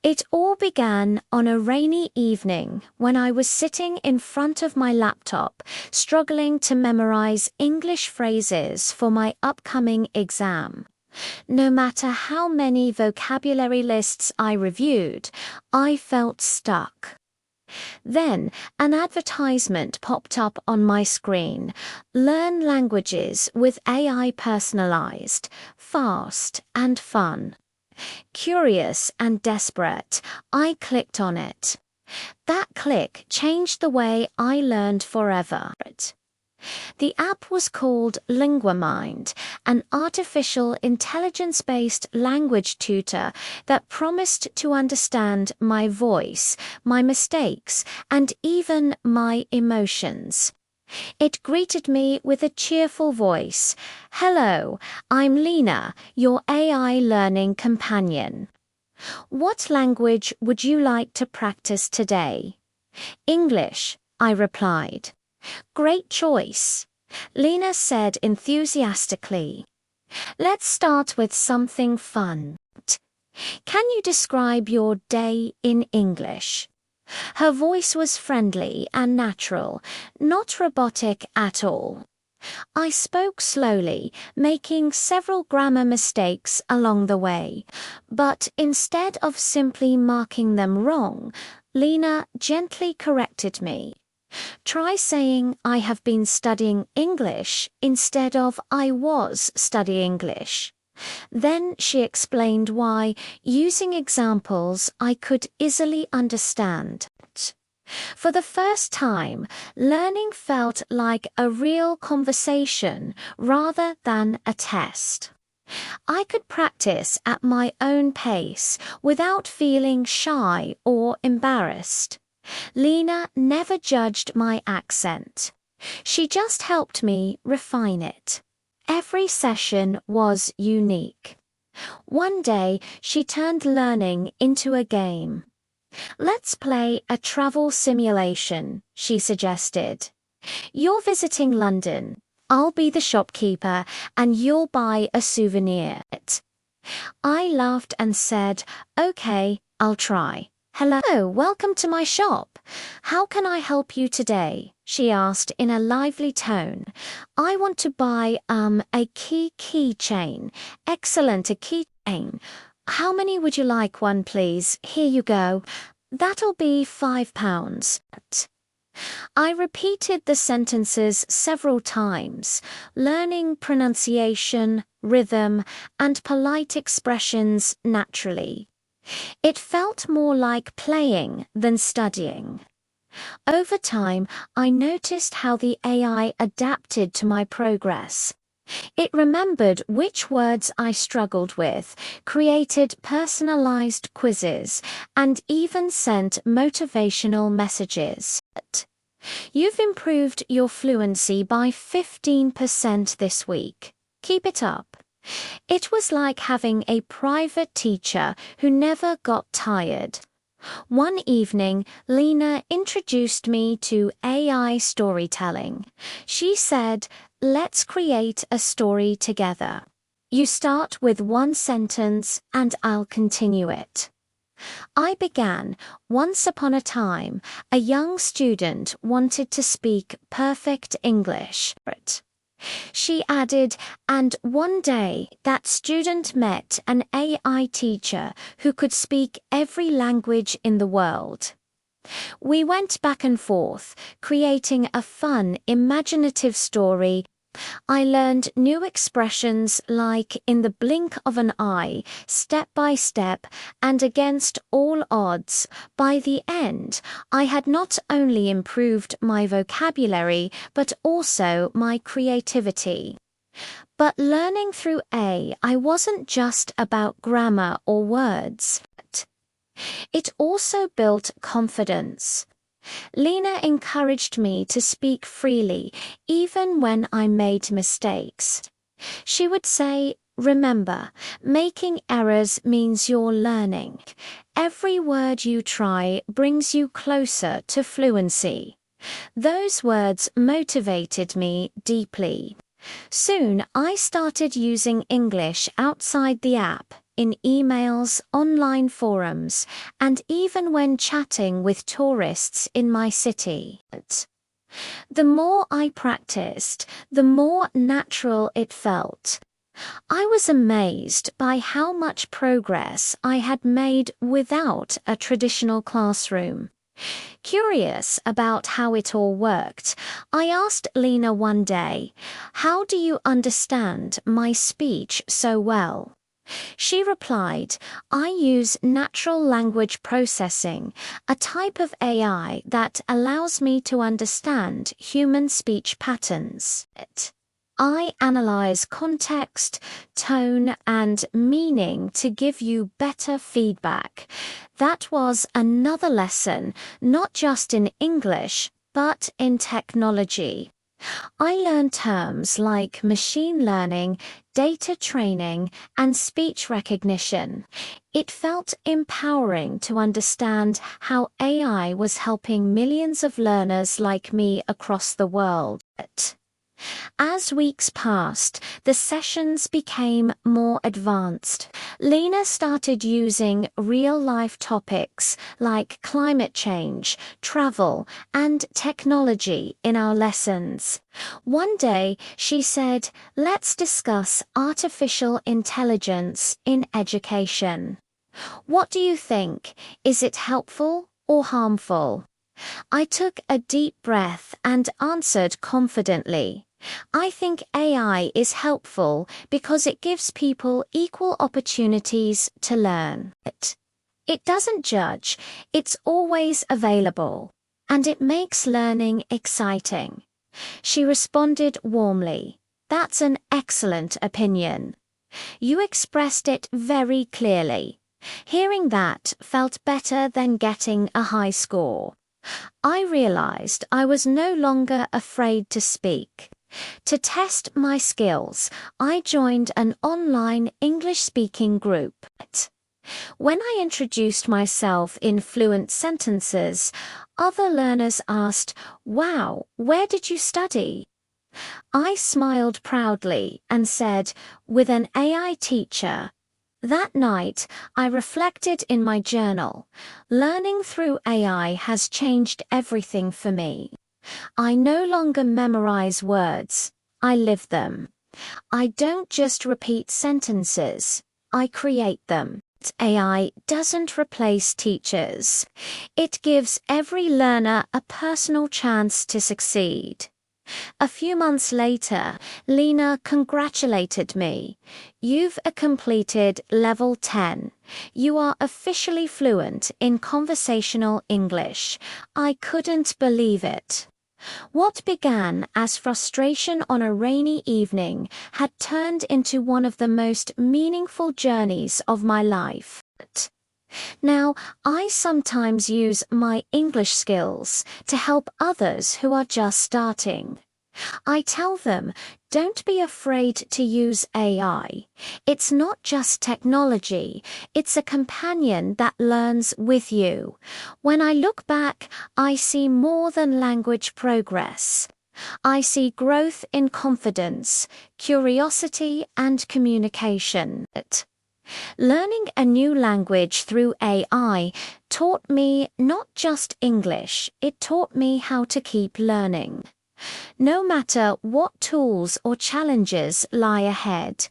It all began on a rainy evening when I was sitting in front of my laptop, struggling to memorize English phrases for my upcoming exam. No matter how many vocabulary lists I reviewed, I felt stuck. Then an advertisement popped up on my screen. Learn languages with AI personalized, fast and fun. Curious and desperate, I clicked on it. That click changed the way I learned forever. The app was called LinguaMind, an artificial intelligence-based language tutor that promised to understand my voice, my mistakes, and even my emotions. It greeted me with a cheerful voice. "Hello, I'm Lena, your AI learning companion. What language would you like to practice today?" "English," I replied. "Great choice," Lena said enthusiastically. "Let's start with something fun. Can you describe your day in English?" Her voice was friendly and natural, not robotic at all. I spoke slowly, making several grammar mistakes along the way, but instead of simply marking them wrong, Lena gently corrected me. "Try saying 'I have been studying English' instead of 'I was studying English.'" Then she explained why, using examples I could easily understand. For the first time, learning felt like a real conversation rather than a test. I could practice at my own pace without feeling shy or embarrassed. Lena never judged my accent. She just helped me refine it. Every session was unique. One day, she turned learning into a game. "Let's play a travel simulation," she suggested. "You're visiting London. I'll be the shopkeeper, and you'll buy a souvenir." I laughed and said, "Okay, I'll try." "Hello, welcome to my shop. How can I help you today?" she asked in a lively tone. "I want to buy a keychain." "Excellent, a keychain. How many would you like one, please? Here you go. That'll be £5. I repeated the sentences several times, learning pronunciation, rhythm, and polite expressions naturally. It felt more like playing than studying. Over time, I noticed how the AI adapted to my progress. It remembered which words I struggled with, created personalized quizzes, and even sent motivational messages. "You've improved your fluency by 15% this week. Keep it up." It was like having a private teacher who never got tired. One evening, Lena introduced me to AI storytelling. She said, "Let's create a story together. You start with one sentence and I'll continue it." I began. "Once upon a time, a young student wanted to speak perfect English." She added, "And one day, that student met an AI teacher who could speak every language in the world." We went back and forth, creating a fun, imaginative story. I learned new expressions like "in the blink of an eye," "step by step," and "against all odds." By the end, I had not only improved my vocabulary, but also my creativity. But learning through AI wasn't just about grammar or words. It also built confidence. Lena encouraged me to speak freely, even when I made mistakes. She would say, "Remember, making errors means you're learning. Every word you try brings you closer to fluency." Those words motivated me deeply. Soon, I started using English outside the app, in emails, online forums, and even when chatting with tourists in my city. The more I practiced, the more natural it felt. I was amazed by how much progress I had made without a traditional classroom. Curious about how it all worked, I asked Lena one day, "How do you understand my speech so well?" She replied, "I use natural language processing, a type of AI that allows me to understand human speech patterns. I analyze context, tone, and meaning to give you better feedback." That was another lesson, not just in English, but in technology. I learned terms like machine learning, data training, and speech recognition. It felt empowering to understand how AI was helping millions of learners like me across the world. As weeks passed, the sessions became more advanced. Lena started using real-life topics like climate change, travel, and technology in our lessons. One day, she said, "Let's discuss artificial intelligence in education. What do you think? Is it helpful or harmful?" I took a deep breath and answered confidently, "I think AI is helpful because it gives people equal opportunities to learn. It doesn't judge, it's always available, and it makes learning exciting." She responded warmly, "That's an excellent opinion. You expressed it very clearly." Hearing that felt better than getting a high score. I realized I was no longer afraid to speak. To test my skills, I joined an online English-speaking group. When I introduced myself in fluent sentences, other learners asked, "Wow, where did you study?" I smiled proudly and said, "With an AI teacher." That night, I reflected in my journal. Learning through AI has changed everything for me. I no longer memorize words, I live them. I don't just repeat sentences, I create them. AI doesn't replace teachers. It gives every learner a personal chance to succeed. A few months later, Lena congratulated me. "You've completed level 10. You are officially fluent in conversational English." I couldn't believe it. What began as frustration on a rainy evening had turned into one of the most meaningful journeys of my life. Now, I sometimes use my English skills to help others who are just starting. I tell them, don't be afraid to use AI. It's not just technology, it's a companion that learns with you. When I look back, I see more than language progress. I see growth in confidence, curiosity, and communication. Learning a new language through AI taught me not just English, it taught me how to keep learning. No matter what tools or challenges lie ahead,